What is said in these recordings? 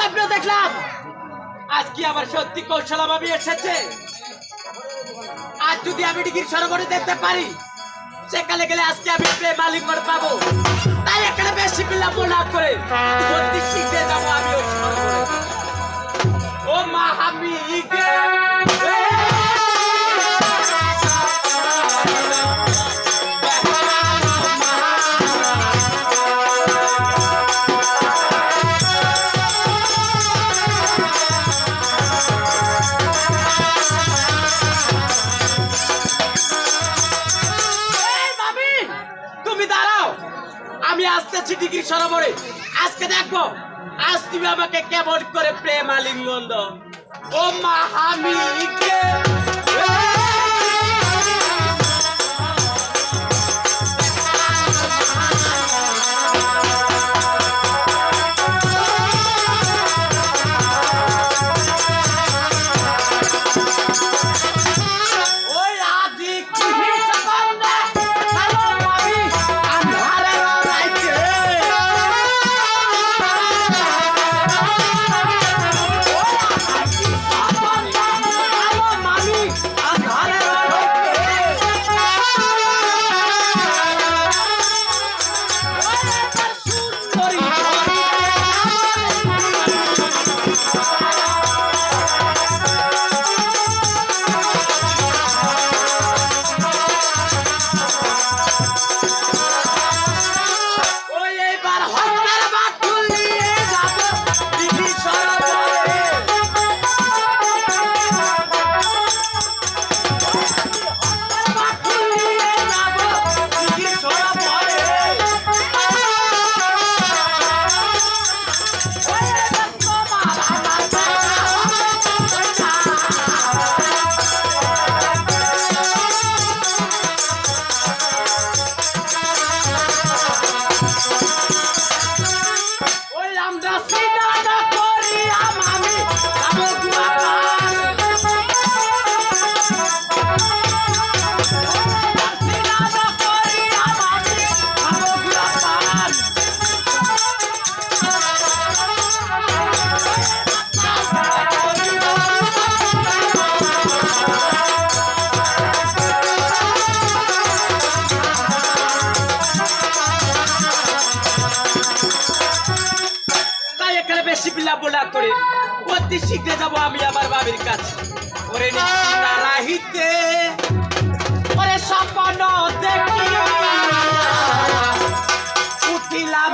স্বপ্ন দেখলাম আজ কি আবার সত্যি কৌশলা ভাবি এসেছে। আজ যদি আমি ডিগ্রি সরোবরে দেখতে পারি সেখানে গেলে আজকে আমি প্রেম আলিঙ্গন পাবো। তাই এখানে বেশি বিলম্ব না করে অতি শীঘ্রে যাবো আমি ওই সরোবরে। ও মা আমি ডিগ্রি সরোবরে আজকে দেখবো আজ তুমি আমাকে কেমন করে প্রেম আলিঙ্গন দাও। ও মা আমি করে অতি শীঘ্রে যাবো আমি আমার বাবির কাছে। ওরে নিশ্চিন্তা রাহিতে ওরে স্বপ্ন দেখি উঠিলাম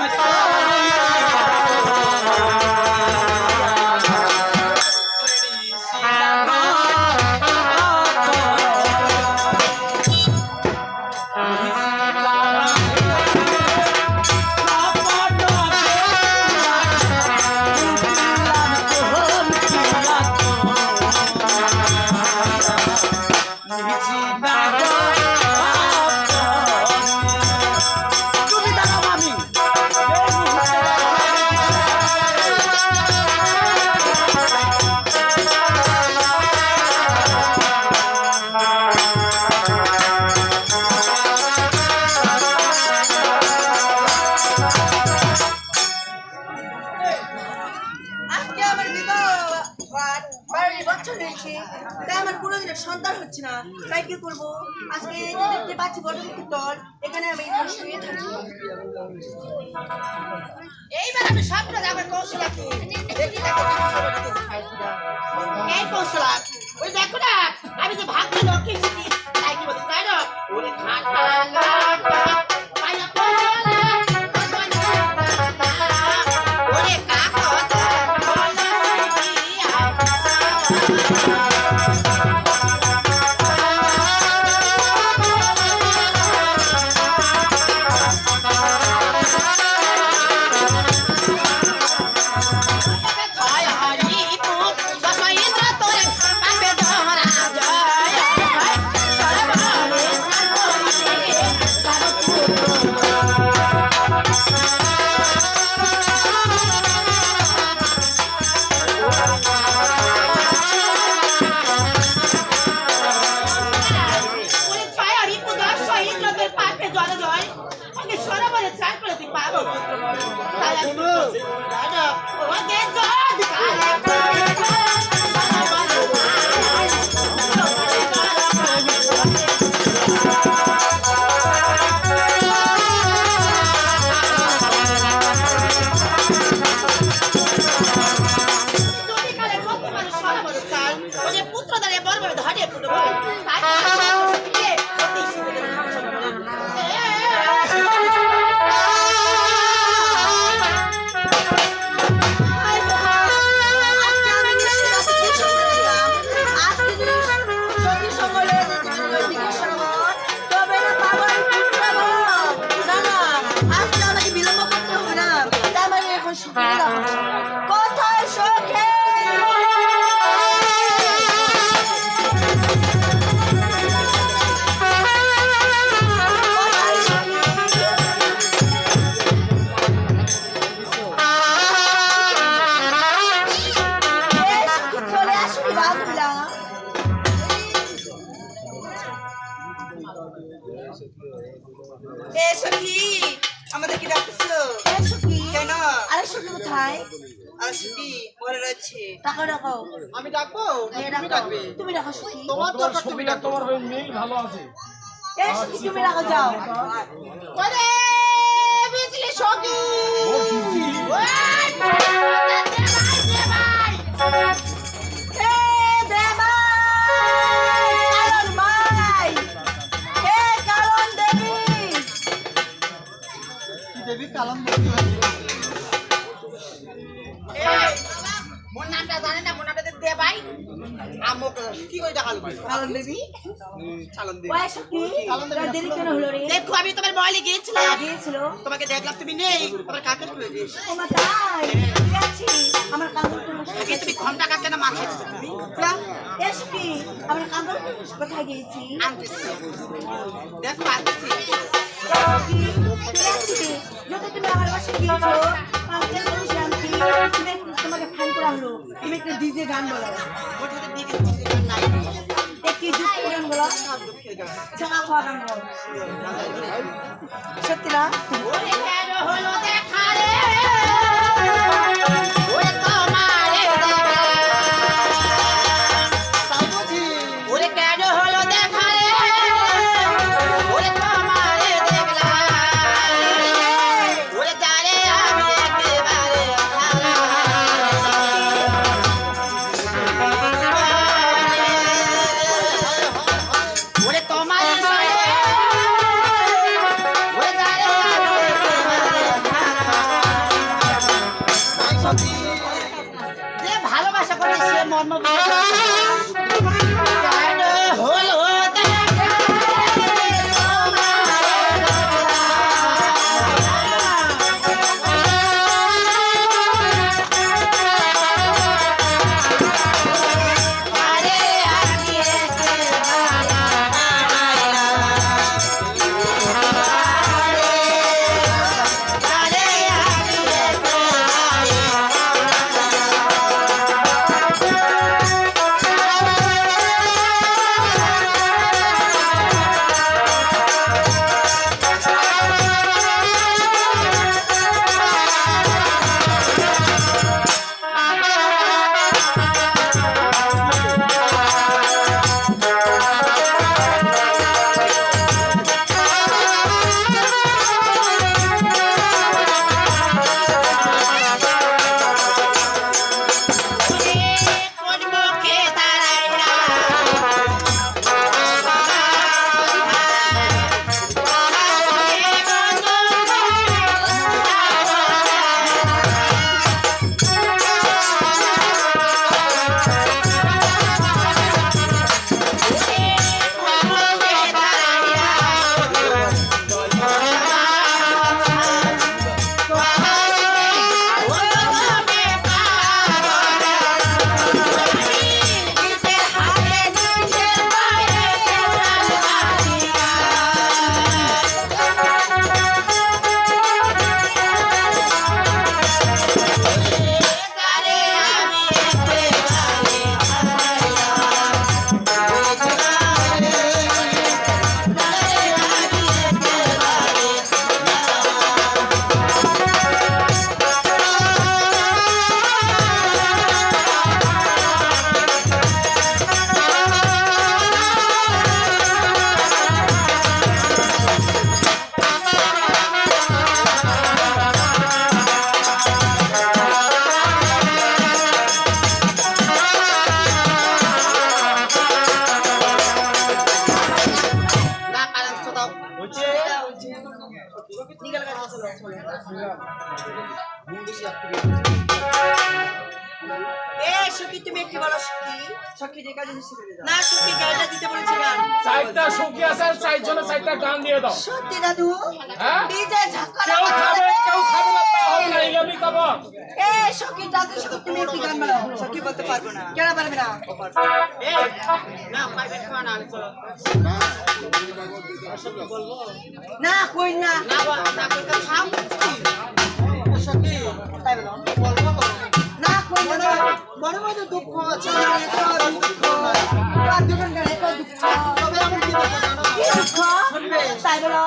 সন্তান হচ্ছে না, তাই কি করবো? আজকে দেখতে পাচ্ছি বড়দের দল, এখানে আমি শুয়ে থাকি। এইবার আমি স্বপ্ন যাবার কৌশলাকে দেখি এই কৌশলা ওই দেখো না আমি যে ভাগ্য লক্ষ্যে এসেছি, তাই কি বলছি তাই না? ওরে কোথায় সখে চলে আসবি বাবুলা এ সখী আমাদের কি ডাকছো সখী কেন আরে সখী কোথায় আর সখী মরে রয়েছে টাকা রাখো আমি ডাকবো এই তুমি রাখো ডাকবে তুমি রাখো সখী তোমার দরকার তুমি ডাকো তোমার হয়ে মেয়ে ভালো আছে এই সখী তুমি রাখো যাও ওরে বিজলি সখী হে দেবাই কারণ মাই হে কারণ দেবী দেবী কালাম দেবী মোর নামটা জানে না মোর নামটা দে ভাই আমক কি কই দেখাল কারণ দেবী চালন দে ওই সখী তোর দেরি কেন হলো রে দেখো আমি তোমার বলে গিয়েছিলাম গিয়েছিল তোমাকে দেখলাম তুমি নেই তোমার কাকে খুলে দিস ও মা তাই ঠিক আছে আমার কান্দর আগে তুমি ঘন্টা কাটতে না মাথায় দিছো তুমি এসপি আমার কান্দর কোথায় গিয়েছি আনতেছি দেখো আনতেছি ঠিক আছে যদি তুমি আমার বাসায় গিয়েছো কালকে তুমি শান্তি তুমি তোমাকে ফোন করা হলো তুমি একটা ডিজে গান বলো ওটা দিকে দিকে নাই একটি দুঃখ গান বলো সব দুঃখের গান চাঙা খাওয়া গান বলো সত্যি না ওরে কেন হলো দেখা রে ওরে তোমারে দেখা ওরে কেন হলো দেখা রে ওরে তোমারে দেখলাম ওরে যারে আমি একেবারে ওরে তোমারে সয়ে ওরে যারে আমি একেবারে যে ভালোবাসা করে সে মর্ম বুঝে কেন হলো দেখা আরে আমি আরে কোন মুখে দাঁড়াইয়া না পারেন তো দাও নিগাল গাছ চলো এ সখী তুমি একটু বলো সখী সখী যে কাজে না সখী গাড়িটা দিতে বলেছে গান চারটা সুখী আছে আর চারজনে চারটা গান দিয়ে দাও সত্যি দাদু হ্যাঁ ডিজে ঝাক্কা কেউ খাবে না তা হবে না ইলামি কব এ সখী দাদু সখী তুমি একটু গান বানাও সখী বলতে পারবো না কেন পারবে না এই না প্রাইভেট খাওয়া না চলো না কই না না না কইতে খাও সত্যি তাই বলো বলবো না কই না মনে মধ্যে দুঃখ আছে দুঃখ আর দুজন গানে কই দুঃখ তবে আমি কি বলবো জানো কি দুঃখ তাই বলো